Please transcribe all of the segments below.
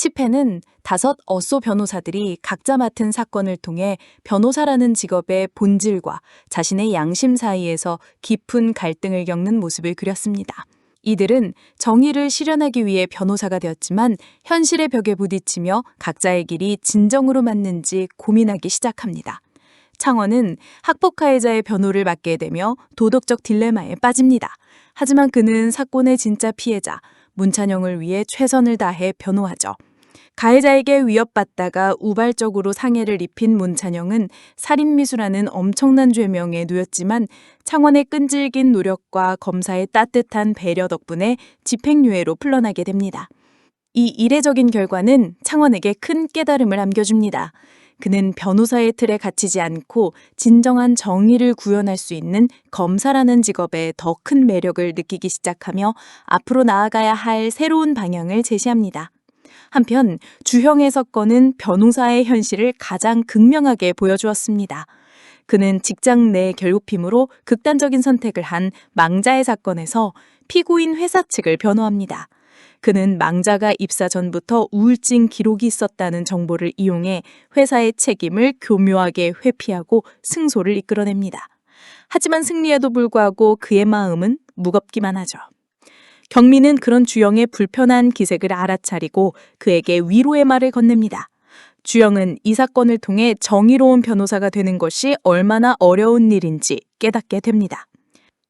10회는 5 변호사들이 각자 맡은 사건을 통해 변호사라는 직업의 본질과 자신의 양심 사이에서 깊은 갈등을 겪는 모습을 그렸습니다. 이들은 정의를 실현하기 위해 변호사가 되었지만 현실의 벽에 부딪히며 각자의 길이 진정으로 맞는지 고민하기 시작합니다. 창원은 학폭 가해자의 변호를 맡게 되며 도덕적 딜레마에 빠집니다. 하지만 그는 사건의 진짜 피해자, 문찬영을 위해 최선을 다해 변호하죠. 가해자에게 위협받다가 우발적으로 상해를 입힌 문찬영은 살인미수라는 엄청난 죄명에 놓였지만 창원의 끈질긴 노력과 검사의 따뜻한 배려 덕분에 집행유예로 풀려나게 됩니다. 이 이례적인 결과는 창원에게 큰 깨달음을 안겨줍니다. 그는 변호사의 틀에 갇히지 않고 진정한 정의를 구현할 수 있는 검사라는 직업에 더 큰 매력을 느끼기 시작하며 앞으로 나아가야 할 새로운 방향을 제시합니다. 한편 주형의 사건은 변호사의 현실을 가장 극명하게 보여주었습니다. 그는 직장 내 괴롭힘으로 극단적인 선택을 한 망자의 사건에서 피고인 회사 측을 변호합니다. 그는 망자가 입사 전부터 우울증 기록이 있었다는 정보를 이용해 회사의 책임을 교묘하게 회피하고 승소를 이끌어냅니다. 하지만 승리에도 불구하고 그의 마음은 무겁기만 하죠. 경민은 그런 주영의 불편한 기색을 알아차리고 그에게 위로의 말을 건넵니다. 주영은 이 사건을 통해 정의로운 변호사가 되는 것이 얼마나 어려운 일인지 깨닫게 됩니다.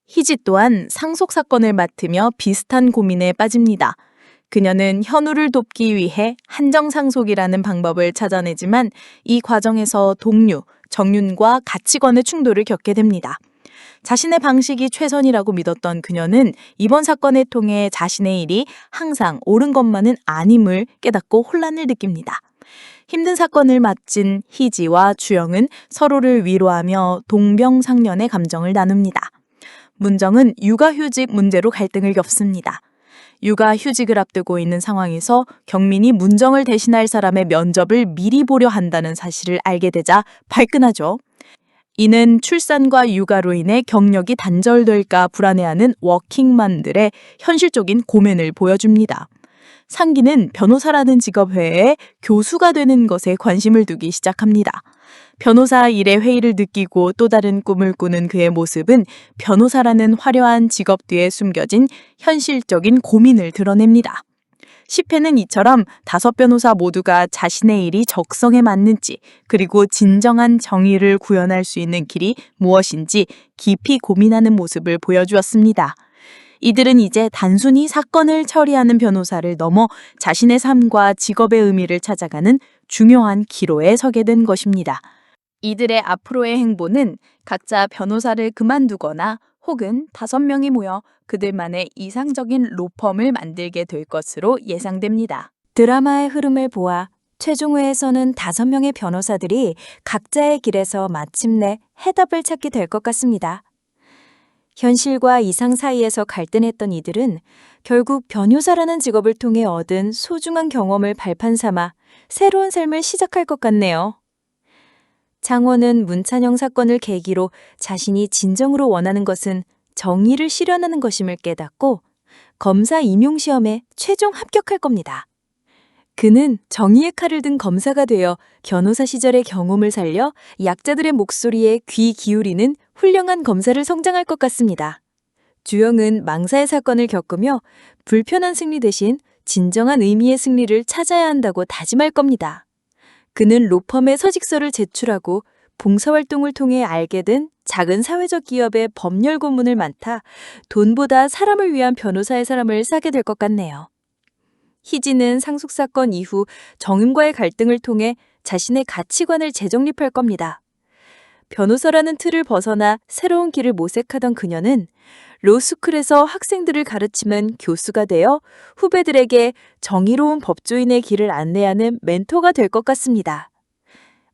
희지 또한 상속 사건을 맡으며 비슷한 고민에 빠집니다. 그녀는 현우를 돕기 위해 한정상속이라는 방법을 찾아내지만 이 과정에서 동료, 정윤과 가치관의 충돌을 겪게 됩니다. 자신의 방식이 최선이라고 믿었던 그녀는 이번 사건을 통해 자신의 일이 항상 옳은 것만은 아님을 깨닫고 혼란을 느낍니다. 힘든 사건을 맡은 희지와 주영은 서로를 위로하며 동병상련의 감정을 나눕니다. 문정은 육아휴직 문제로 갈등을 겪습니다. 육아휴직을 앞두고 있는 상황에서 경민이 문정을 대신할 사람의 면접을 미리 보려 한다는 사실을 알게 되자 발끈하죠. 이는 출산과 육아로 인해 경력이 단절될까 불안해하는 워킹맘들의 현실적인 고민을 보여줍니다. 상기는 변호사라는 직업 외에 교수가 되는 것에 관심을 두기 시작합니다. 변호사 일의 회의를 느끼고 또 다른 꿈을 꾸는 그의 모습은 변호사라는 화려한 직업 뒤에 숨겨진 현실적인 고민을 드러냅니다. 10회는 이처럼 5 변호사 모두가 자신의 일이 적성에 맞는지 그리고 진정한 정의를 구현할 수 있는 길이 무엇인지 깊이 고민하는 모습을 보여주었습니다. 이들은 이제 단순히 사건을 처리하는 변호사를 넘어 자신의 삶과 직업의 의미를 찾아가는 중요한 기로에 서게 된 것입니다. 이들의 앞으로의 행보는 각자 변호사를 그만두거나 혹은 5명이 모여 그들만의 이상적인 로펌을 만들게 될 것으로 예상됩니다. 드라마의 흐름을 보아 최종회에서는 5명의 변호사들이 각자의 길에서 마침내 해답을 찾게 될 것 같습니다. 현실과 이상 사이에서 갈등했던 이들은 결국 변호사라는 직업을 통해 얻은 소중한 경험을 발판 삼아 새로운 삶을 시작할 것 같네요. 창원은 문찬영 사건을 계기로 자신이 진정으로 원하는 것은 정의를 실현하는 것임을 깨닫고 검사 임용시험에 최종 합격할 겁니다. 그는 정의의 칼을 든 검사가 되어 변호사 시절의 경험을 살려 약자들의 목소리에 귀 기울이는 훌륭한 검사를 성장할 것 같습니다. 주영은 망사의 사건을 겪으며 불편한 승리 대신 진정한 의미의 승리를 찾아야 한다고 다짐할 겁니다. 그는 로펌의 서직서를 제출하고 봉사활동을 통해 알게 된 작은 사회적 기업의 법률 고문을 맡아 돈보다 사람을 위한 변호사의 사람을 사게 될 것 같네요. 희지는 상속사건 이후 정인과의 갈등을 통해 자신의 가치관을 재정립할 겁니다. 변호사라는 틀을 벗어나 새로운 길을 모색하던 그녀는 로스쿨에서 학생들을 가르치는 교수가 되어 후배들에게 정의로운 법조인의 길을 안내하는 멘토가 될 것 같습니다.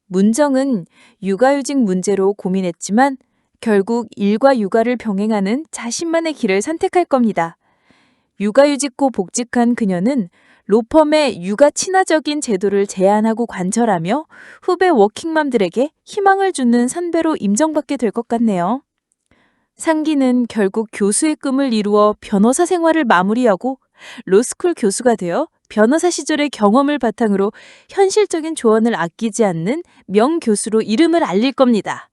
문정은 육아휴직 문제로 고민했지만 결국 일과 육아를 병행하는 자신만의 길을 선택할 겁니다. 육아휴직 후 복직한 그녀는 로펌의 육아 친화적인 제도를 제안하고 관철하며 후배 워킹맘들에게 희망을 주는 선배로 인정받게 될 것 같네요. 상기는 결국 교수의 꿈을 이루어 변호사 생활을 마무리하고 로스쿨 교수가 되어 변호사 시절의 경험을 바탕으로 현실적인 조언을 아끼지 않는 명교수로 이름을 알릴 겁니다.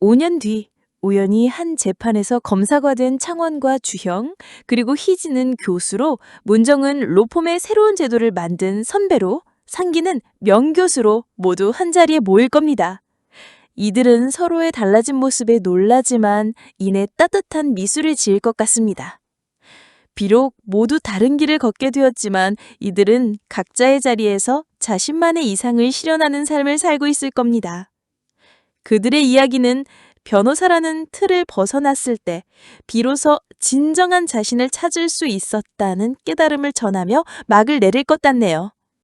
5년 뒤 우연히 한 재판에서 검사가 된 창원과 주형, 그리고 희진은 교수로, 문정은 로펌의 새로운 제도를 만든 선배로, 상기는 명교수로 모두 한자리에 모일 겁니다. 이들은 서로의 달라진 모습에 놀라지만 이내 따뜻한 미소를 지을 것 같습니다. 비록 모두 다른 길을 걷게 되었지만 이들은 각자의 자리에서 자신만의 이상을 실현하는 삶을 살고 있을 겁니다. 그들의 이야기는 변호사라는 틀을 벗어났을 때 비로소 진정한 자신을 찾을 수 있었다는 깨달음을 전하며 막을 내릴 것 같네요.